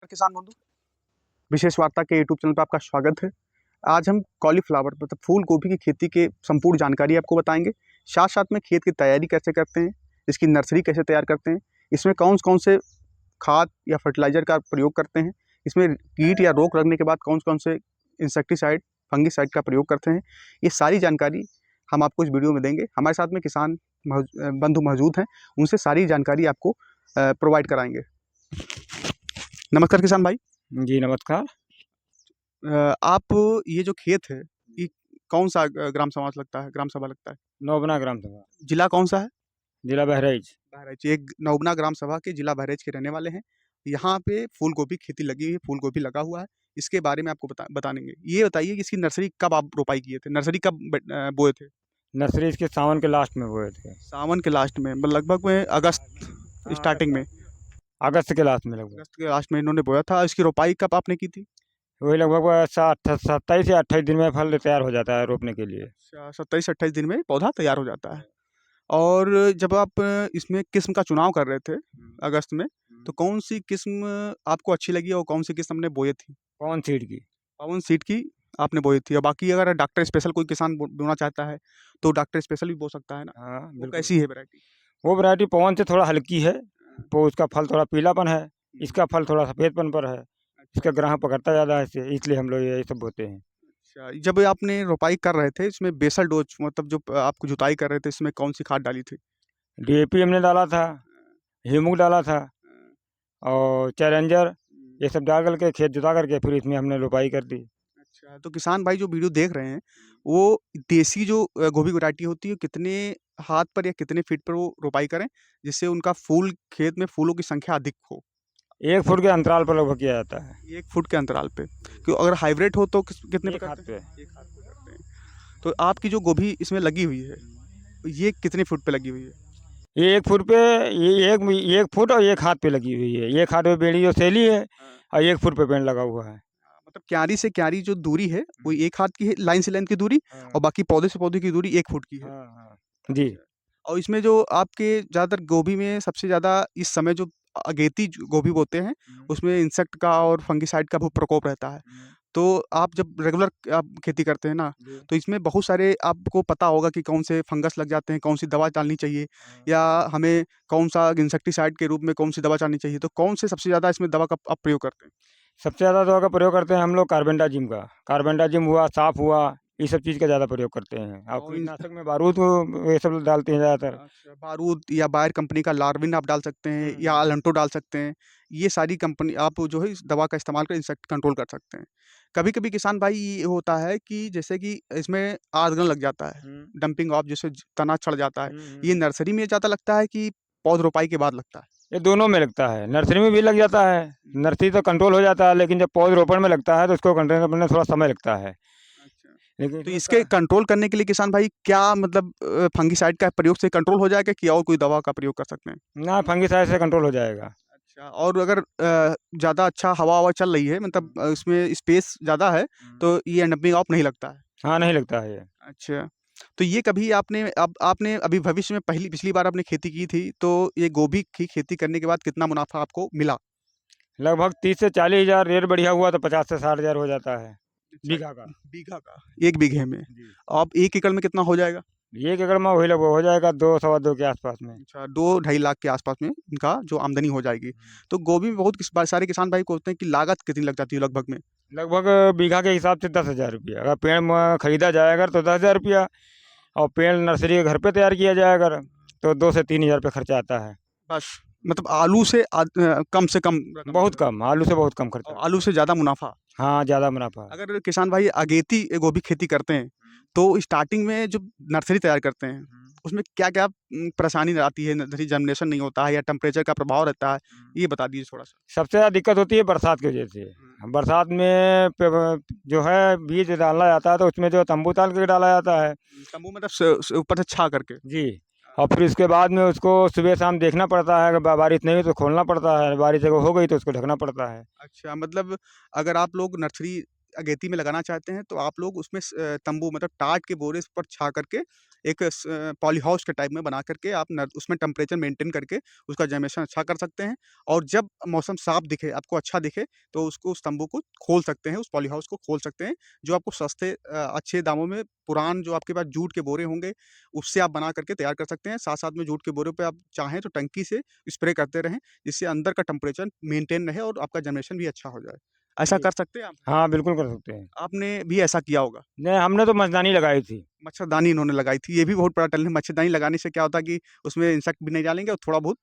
किसान बंधु, विशेष वार्ता के यूट्यूब चैनल पर आपका स्वागत है। आज हम कॉलीफ्लावर मतलब फूल गोभी की खेती के संपूर्ण जानकारी आपको बताएंगे। साथ साथ में खेत की तैयारी कैसे करते हैं, इसकी नर्सरी कैसे तैयार करते हैं, इसमें कौन कौन से खाद या फर्टिलाइजर का प्रयोग करते हैं, इसमें कीट या रोग लगने के बाद कौन कौन से इंसेक्टिसाइड फंगिसाइड का प्रयोग करते हैं, ये सारी जानकारी हम आपको इस वीडियो में देंगे। हमारे साथ में किसान बंधु मौजूद हैं, उनसे सारी जानकारी आपको प्रोवाइड कराएंगे। नमस्कार किसान भाई। जी नमस्कार। आप ये जो खेत है, ये कौन सा ग्राम समाज लगता है, ग्राम सभा लगता है? नौबना ग्राम सभा, जिला कौन सा है? जिला बहराइच। बहराइच। एक नौबना ग्राम सभा के जिला बहराइच के रहने वाले हैं। यहाँ पे फूल गोभी खेती लगी हुई है, फूल गोभी लगा हुआ है। इसके बारे में आपको बताएंगे। ये बताइए कि इसकी नर्सरी कब आप रोपाई किए थे, नर्सरी कब बोए थे? नर्सरी इसके सावन के लास्ट में बोए थे। सावन के लास्ट में, लगभग में अगस्त स्टार्टिंग में, अगस्त के लास्ट में लगभग। अगस्त के लास्ट में इन्होंने बोया था। इसकी रोपाई कब आपने की थी? वही लगभग 27 या 28 दिन में फल तैयार हो जाता है रोपने के लिए। 27-28 दिन में पौधा तैयार हो जाता है। और जब आप इसमें किस्म का चुनाव कर रहे थे अगस्त में, तो कौन सी किस्म आपको अच्छी लगी और कौन सी किस्म हमने बोई थी? पवन सीड की। पवन सीड की आपने बोई थी। और बाकी अगर डॉक्टर स्पेशल कोई किसान बोना चाहता है तो डॉक्टर स्पेशल भी बो सकता है ना? हाँ वो बिल्कुल। कैसी है वैरायटी? वो वैरायटी पवन से थोड़ा हल्की है, वो उसका फल थोड़ा पीलापन है, इसका फल थोड़ा सफ़ेदपन पर है। इसका ग्राहक पकड़ता ज़्यादा है, इसलिए हम लोग ये सब बोते हैं। अच्छा, जब आपने रोपाई कर रहे थे इसमें बेसल डोज मतलब जो आप जुताई कर रहे थे, इसमें कौन सी खाद डाली थी? DAP हमने डाला था, ह्यूमुक डाला था और चैलेंजर, ये सब डाल करके खेत जुता करके फिर इसमें हमने रोपाई कर दी। अच्छा, तो किसान भाई जो वीडियो देख रहे हैं, वो देसी जो गोभी वैरायटी होती है, कितने हाथ पर या कितने फीट पर वो रोपाई करें, जिससे उनका फूल खेत में फूलों की संख्या अधिक हो? 1 फुट के अंतराल पर लगभग किया जाता है। 1 फुट के अंतराल पे। क्यों, अगर हाइब्रिड हो तो कितने पे एक हाथ करते हैं? पे। 1 हाथ पे करते हैं। तो आपकी जो गोभी इसमें लगी हुई है, ये कितने फुट पे लगी हुई है? ये 1 फुट पे, ये 1 फुट और 1 हाथ पे लगी हुई है। 1 हाथ पे बेड़ी जो सैली है हाँ। और 1 फुट पे पेड़ लगा हुआ है। मतलब क्यारी से क्यारी जो दूरी है, वो 1 हाथ की है, लाइन से लाइन की दूरी, हाँ। और बाकी पौधे से पौधे की दूरी 1 फुट की है। हाँ, हाँ। जी। अच्छा। और इसमें जो आपके ज़्यादातर गोभी में सबसे ज़्यादा इस समय जो अगेती गोभी बोते हैं, उसमें इंसेक्ट का और फंगिसाइड का बहुत प्रकोप रहता है। तो आप जब रेगुलर आप खेती करते हैं ना, जी। तो इसमें बहुत सारे आपको पता होगा कि कौन से फंगस लग जाते हैं, कौन सी दवा डालनी चाहिए, या हमें कौन सा इंसेक्टिसाइड के रूप में कौन सी दवा डालनी चाहिए। तो कौन से सबसे ज़्यादा इसमें दवा का आप प्रयोग करते हैं? सबसे ज़्यादा दवा का प्रयोग करते हैं हम लोग कार्बेंडाजिम का। कार्बेंडाजिम हुआ, साफ हुआ, ये सब चीज़ का ज़्यादा प्रयोग करते हैं। और और कीटनाशक में बारूद ये सब डालते हैं ज़्यादातर। अच्छा, बारूद या बायर कंपनी का लार्विन आप डाल सकते हैं, या हुँ। अलेंटो डाल सकते हैं। ये सारी कंपनी आप जो है इस दवा का इस्तेमाल कर इंसेक्ट कंट्रोल कर सकते हैं। कभी-कभी किसान भाई ये होता है कि जैसे कि इसमें आदगन लग जाता है, हुँ। डंपिंग ऑफ, जैसे तना चढ़ जाता है। हुँ, ये हुँ। नर्सरी में ज़्यादा लगता है कि पौध रोपाई के बाद लगता है? ये दोनों में लगता है, नर्सरी में भी लग जाता है। नर्सरी तो कंट्रोल हो जाता है, लेकिन जब पौधरोपण में लगता है तो उसको कंट्रोल करने में थोड़ा समय लगता है। अच्छा। लेकिन तो इसमें इसके कंट्रोल करने के लिए किसान भाई क्या मतलब फंगिसाइड का प्रयोग से कंट्रोल हो जाएगा कि और कोई दवा का प्रयोग कर सकते हैं? ना, फंगिसाइड से कंट्रोल हो जाएगा। अच्छा, और अगर ज़्यादा अच्छा हवा-ववा चल रही है, मतलब इसमें स्पेस ज़्यादा है, तो ये डंपिंग ऑफ नहीं लगता है? हाँ, नहीं लगता है ये। अच्छा, तो ये कभी आपने अब आपने अभी भविष्य में पिछली बार आपने खेती की थी, तो ये गोभी की खेती करने के बाद कितना मुनाफ़ा आपको मिला? लगभग 30 से 40 हज़ार, रेट बढ़िया हुआ तो 50 से 60 हज़ार हो जाता है, अच्छा, बीघा का। बीघा का, 1 बीघे में। जी। अब 1 एकड़ में कितना हो जाएगा? 1 एकड़ में वही लगभग हो जाएगा 2 सवा 2 के आसपास में। अच्छा, 2 ढाई लाख के आसपास में इनका जो आमदनी हो जाएगी। तो गोभी में बहुत सारे किसान भाई पूछते हैं कि लागत कितनी लग जाती है लगभग में? लगभग बीघा के हिसाब से 10,000 रुपया। अगर पेड़ खरीदा जाए अगर तो 10,000 रुपया, और पेड़ नर्सरी के घर पे तैयार किया जाए अगर तो 2 से 3 हज़ार रुपये खर्चा आता है। बस, मतलब आलू से कम से कम रकम, बहुत कम, आलू से बहुत कम और खर्चा। आलू से ज़्यादा मुनाफ़ा। हाँ, ज़्यादा मुनाफा। अगर किसान भाई अगेती गोभी खेती करते हैं, तो स्टार्टिंग में जब नर्सरी तैयार करते हैं, उसमें क्या-क्या परेशानी आती है? नर्सरी जर्मिनेशन नहीं होता है या टेम्परेचर का प्रभाव रहता है? ये बता दीजिए थोड़ा-सा। सबसे ज़्यादा दिक्कत होती है बरसात की वजह से। बरसात में जो है बीज डालना जाता है तो उसमें जो तंबू ताल के डाला जाता है। तम्बू मतलब स ऊपर से छा करके? जी। और फिर उसके बाद में उसको सुबह-शाम देखना पड़ता है, अगर बारिश नहीं हुई तो खोलना पड़ता है, बारिश अगर हो गई तो उसको ढकना पड़ता है। अच्छा, मतलब अगर आप लोग नर्सरी अगेती में लगाना चाहते हैं तो आप लोग उसमें तंबू मतलब टाट के बोरे पर छा करके एक पॉली हाउस के टाइप में बना करके आप उसमें टेम्परेचर मेंटेन करके उसका जनरेशन अच्छा कर सकते हैं। और जब मौसम साफ दिखे, आपको अच्छा दिखे, तो उसको उस तंबू को खोल सकते हैं, उस पॉली हाउस को खोल सकते हैं, जो आपको सस्ते अच्छे दामों में पुरान जो आपके पास जूट के बोरे होंगे उससे आप बना करके तैयार कर सकते हैं। साथ साथ में जूट के बोरे पे आप चाहें तो टंकी से स्प्रे करते रहें, जिससे अंदर का टेम्परेचर मेंटेन रहे और आपका जनरेशन भी अच्छा हो जाए। ऐसा जी। कर सकते हैं आप? हाँ, बिल्कुल कर सकते हैं। आपने भी ऐसा किया होगा। नहीं, हमने तो मच्छरदानी लगाई थी। मच्छरदानी इन्होंने लगाई थी, ये भी बहुत बड़ा टैलेंट है। मच्छरदानी लगाने से क्या होता है कि उसमें इंसेक्ट भी नहीं डालेंगे और थोड़ा बहुत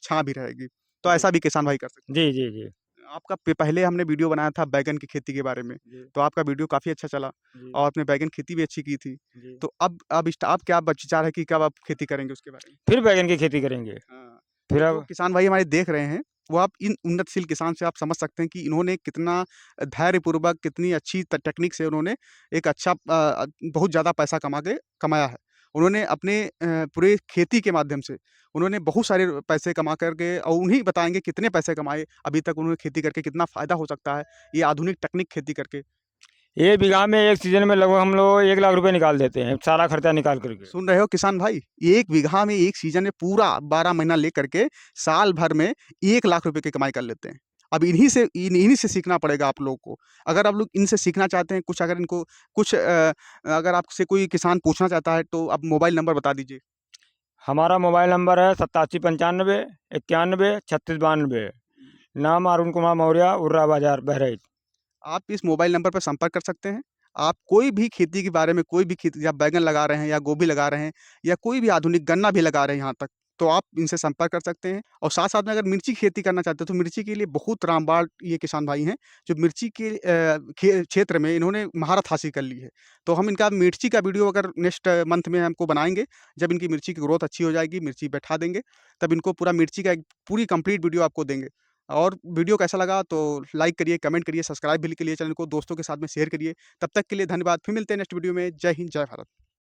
छाँ भी रहेगी। तो जी। ऐसा भी किसान भाई कर सकते जी, जी, जी। हैं। आपका पहले हमने वीडियो बनाया था बैंगन की खेती के बारे में, जी, तो आपका वीडियो काफ़ी अच्छा चला जी, और आपने बैंगन खेती भी अच्छी की थी। जी। तो अब आप क्या विचार है कि कब आप खेती करेंगे उसके बारे में? फिर बैंगन की खेती करेंगे। हाँ, तो फिर जो अब किसान भाई हमारे देख रहे हैं, वो आप इन उन्नतशील किसान से आप समझ सकते हैं कि इन्होंने कितना धैर्यपूर्वक, कितनी अच्छी टेक्निक से उन्होंने एक अच्छा बहुत ज़्यादा पैसा कमाया है। उन्होंने अपने पूरे खेती के माध्यम से उन्होंने बहुत सारे पैसे कमा कर के और उन्हीं बताएँगे कितने पैसे कमाए, अभी तक उन्होंने खेती करके कितना फ़ायदा हो सकता है, ये आधुनिक टेक्निक खेती करके। 1 बीघा में 1 सीज़न में लगभग हम लोग 1 लाख रुपए निकाल देते हैं, सारा खर्चा निकाल कर के। सुन रहे हो किसान भाई? 1 बीघा में 1 सीज़न में पूरा 12 महीना लेकर के साल भर में 1 लाख रुपए की कमाई कर लेते हैं। अब इन्हीं से सीखना पड़ेगा आप लोग को। अगर आप लोग इनसे सीखना चाहते हैं, कुछ अगर इनको कुछ अगर आपसे कोई किसान पूछना चाहता है तो आप मोबाइल नंबर बता दीजिए। हमारा मोबाइल नंबर है 8795 91 3692। नाम अरुण कुमार मौर्य, उर्रा बाज़ार, बहराइच। आप इस मोबाइल नंबर पर संपर्क कर सकते हैं। आप कोई भी खेती के बारे में कोई भी खेती या बैंगन लगा रहे हैं या गोभी लगा रहे हैं या कोई भी आधुनिक गन्ना भी लगा रहे हैं यहाँ तक, तो आप इनसे संपर्क कर सकते हैं। और साथ-साथ में अगर मिर्ची की खेती करना चाहते हैं, तो मिर्ची के लिए बहुत रामबाण ये किसान भाई हैं, जो मिर्ची के क्षेत्र में इन्होंने महारत हासिल कर ली है। तो हम इनका मिर्ची का वीडियो अगर नेक्स्ट मंथ में हमको बनाएँगे, जब इनकी मिर्ची की ग्रोथ अच्छी हो जाएगी, मिर्ची बैठा देंगे, तब इनको पूरा मिर्ची का एक पूरी कंप्लीट वीडियो आपको देंगे। और वीडियो कैसा लगा तो लाइक करिए, कमेंट करिए, सब्सक्राइब भी करिए चैनल को, दोस्तों के साथ में शेयर करिए। तब तक के लिए धन्यवाद। फिर मिलते हैं नेक्स्ट वीडियो में। जय हिंद, जय भारत।